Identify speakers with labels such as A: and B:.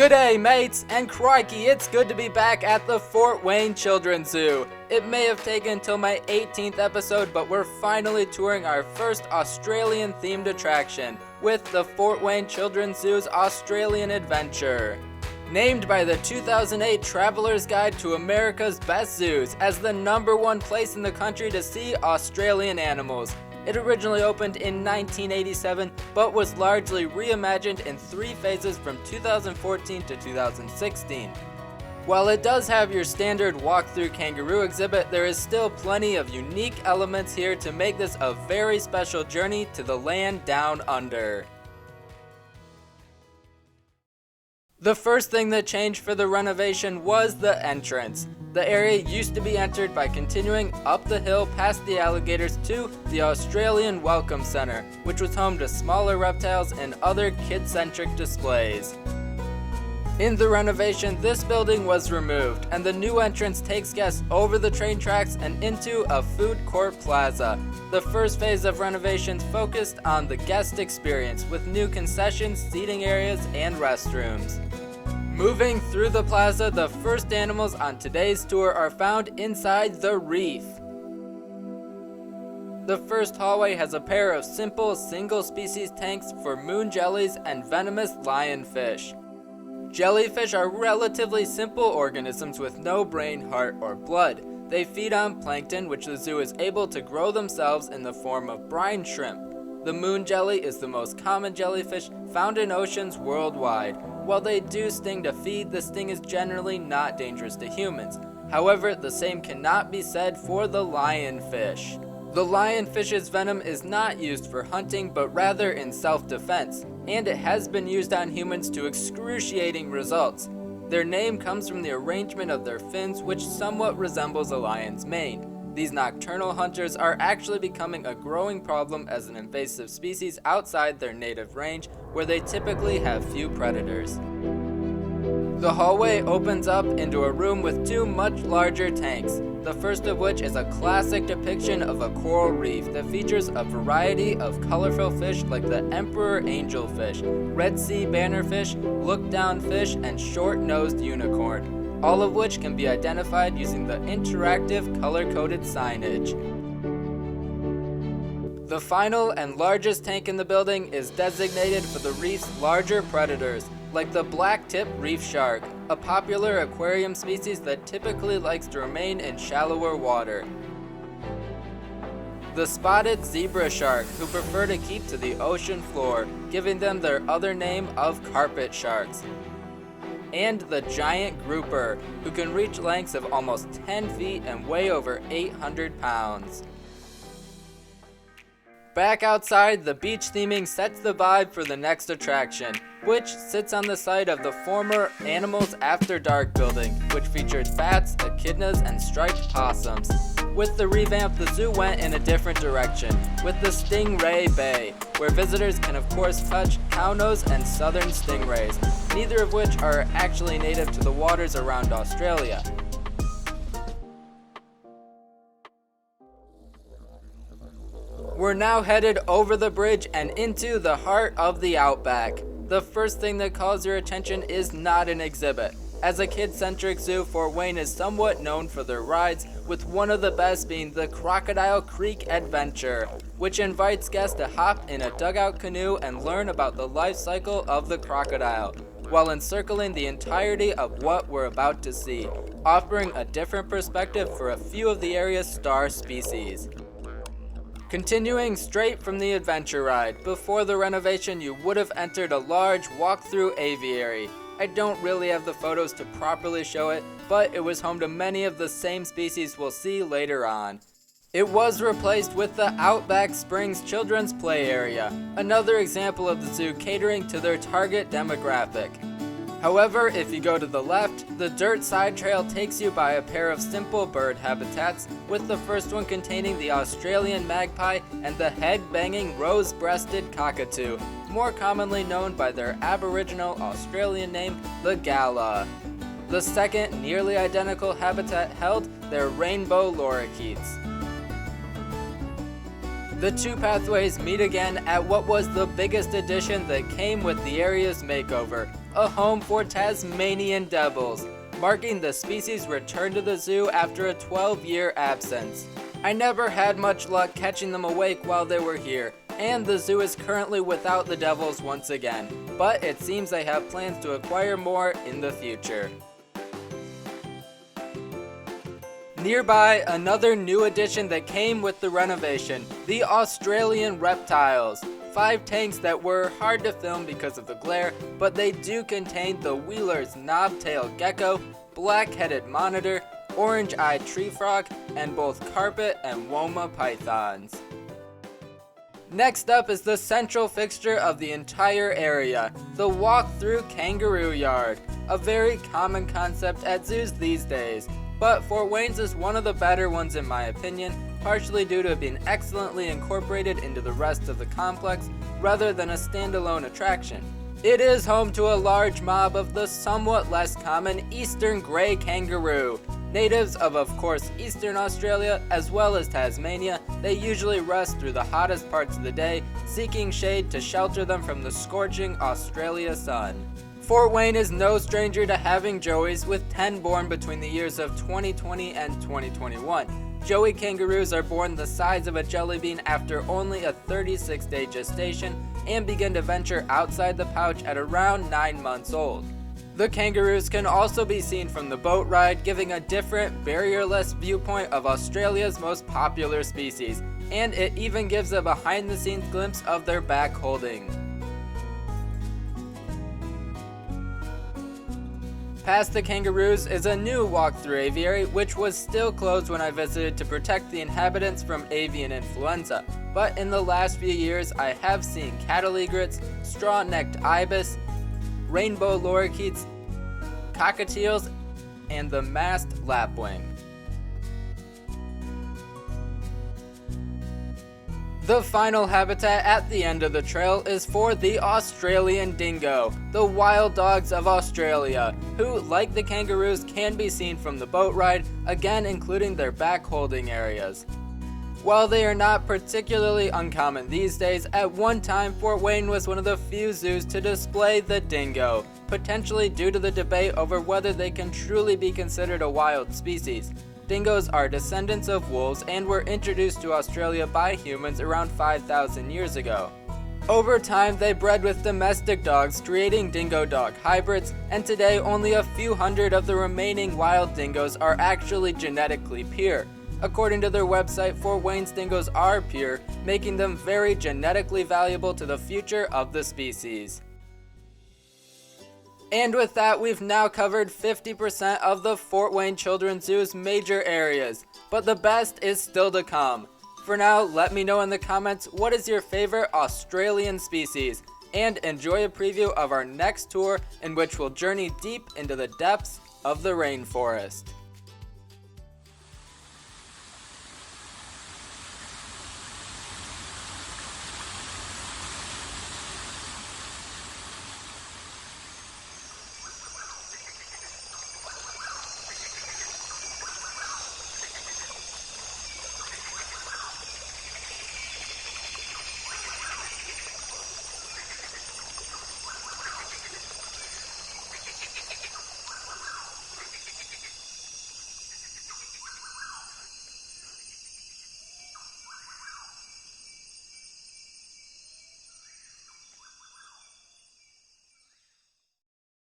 A: G'day mates, and crikey, it's good to be back at the Fort Wayne Children's Zoo. It may have taken until my 18th episode, but we're finally touring our first Australian themed attraction with the Fort Wayne Children's Zoo's Australian Adventure. Named by the 2008 Traveler's Guide to America's Best Zoos as the #1 place in the country to see Australian animals. It originally opened in 1987, but was largely reimagined in 3 phases from 2014 to 2016. While it does have your standard walk-through kangaroo exhibit, there is still plenty of unique elements here to make this a very special journey to the land down under. The first thing that changed for the renovation was the entrance. The area used to be entered by continuing up the hill past the alligators to the Australian Welcome Center, which was home to smaller reptiles and other kid-centric displays. In the renovation, this building was removed, and the new entrance takes guests over the train tracks and into a food court plaza. The first phase of renovations focused on the guest experience with new concessions, seating areas, and restrooms. Moving through the plaza, the first animals on today's tour are found inside the reef. The first hallway has a pair of simple single-species tanks for moon jellies and venomous lionfish. Jellyfish are relatively simple organisms with no brain, heart, or blood. They feed on plankton, which the zoo is able to grow themselves in the form of brine shrimp. The moon jelly is the most common jellyfish found in oceans worldwide. While they do sting to feed, the sting is generally not dangerous to humans. However, the same cannot be said for the lionfish. The lionfish's venom is not used for hunting, but rather in self-defense, and it has been used on humans to excruciating results. Their name comes from the arrangement of their fins, which somewhat resembles a lion's mane. These nocturnal hunters are actually becoming a growing problem as an invasive species outside their native range, where they typically have few predators. The hallway opens up into a room with 2 much larger tanks, the first of which is a classic depiction of a coral reef that features a variety of colorful fish like the emperor angelfish, red sea bannerfish, look-down fish, and short-nosed unicorn, all of which can be identified using the interactive color-coded signage. The final and largest tank in the building is designated for the reef's larger predators, like the black-tip reef shark, a popular aquarium species that typically likes to remain in shallower water. The spotted zebra shark, who prefer to keep to the ocean floor, giving them their other name of carpet sharks. And the giant grouper, who can reach lengths of almost 10 feet and weigh over 800 pounds. Back outside, the beach theming sets the vibe for the next attraction, which sits on the site of the former Animals After Dark building, which featured bats, echidnas, and striped possums. With the revamp, the zoo went in a different direction, with the Stingray Bay, where visitors can of course touch cownose and southern stingrays, neither of which are actually native to the waters around Australia. We're now headed over the bridge and into the heart of the Outback. The first thing that calls your attention is not an exhibit. As a kid-centric zoo, Fort Wayne is somewhat known for their rides, with one of the best being the Crocodile Creek Adventure, which invites guests to hop in a dugout canoe and learn about the life cycle of the crocodile, while encircling the entirety of what we're about to see, offering a different perspective for a few of the area's star species. Continuing straight from the adventure ride, before the renovation you would have entered a large walk-through aviary. I don't really have the photos to properly show it, but it was home to many of the same species we'll see later on. It was replaced with the Outback Springs Children's Play Area, another example of the zoo catering to their target demographic. However, if you go to the left, the dirt side trail takes you by a pair of simple bird habitats, with the first one containing the Australian magpie and the head-banging rose-breasted cockatoo, more commonly known by their Aboriginal Australian name, the Gala. The second, nearly identical habitat held their rainbow lorikeets. The 2 pathways meet again at what was the biggest addition that came with the area's makeover, a home for Tasmanian devils, marking the species' return to the zoo after a 12-year absence. I never had much luck catching them awake while they were here, and the zoo is currently without the devils once again, but it seems they have plans to acquire more in the future. Nearby, another new addition that came with the renovation, the Australian Reptiles. 5 tanks that were hard to film because of the glare, but they do contain the Wheeler's knobtail gecko, black-headed monitor, orange-eyed tree frog, and both carpet and woma pythons. Next up is the central fixture of the entire area, the walk-through kangaroo yard, a very common concept at zoos these days, but Fort Wayne's is one of the better ones in my opinion, partially due to it being excellently incorporated into the rest of the complex rather than a standalone attraction. It is home to a large mob of the somewhat less common eastern grey kangaroo. Natives of course eastern Australia as well as Tasmania, they usually rest through the hottest parts of the day, seeking shade to shelter them from the scorching Australia sun. Fort Wayne is no stranger to having joeys, with 10 born between the years of 2020 and 2021. Joey kangaroos are born the size of a jelly bean after only a 36-day gestation and begin to venture outside the pouch at around 9 months old. The kangaroos can also be seen from the boat ride, giving a different, barrierless viewpoint of Australia's most popular species, and it even gives a behind-the-scenes glimpse of their back holding. Past the kangaroos is a new walk-through aviary, which was still closed when I visited to protect the inhabitants from avian influenza. But in the last few years, I have seen cattle egrets, straw-necked ibis, rainbow lorikeets, cockatiels, and the masked lapwing. The final habitat at the end of the trail is for the Australian dingo, the wild dogs of Australia, who, like the kangaroos, can be seen from the boat ride, again including their back holding areas. While they are not particularly uncommon these days, at one time Fort Wayne was one of the few zoos to display the dingo, potentially due to the debate over whether they can truly be considered a wild species. Dingoes are descendants of wolves and were introduced to Australia by humans around 5,000 years ago. Over time, they bred with domestic dogs, creating dingo dog hybrids, and today only a few hundred of the remaining wild dingoes are actually genetically pure. According to their website, Fort Wayne's dingoes are pure, making them very genetically valuable to the future of the species. And with that, we've now covered 50% of the Fort Wayne Children's Zoo's major areas, but the best is still to come. For now, let me know in the comments what is your favorite Australian species, and enjoy a preview of our next tour in which we'll journey deep into the depths of the rainforest.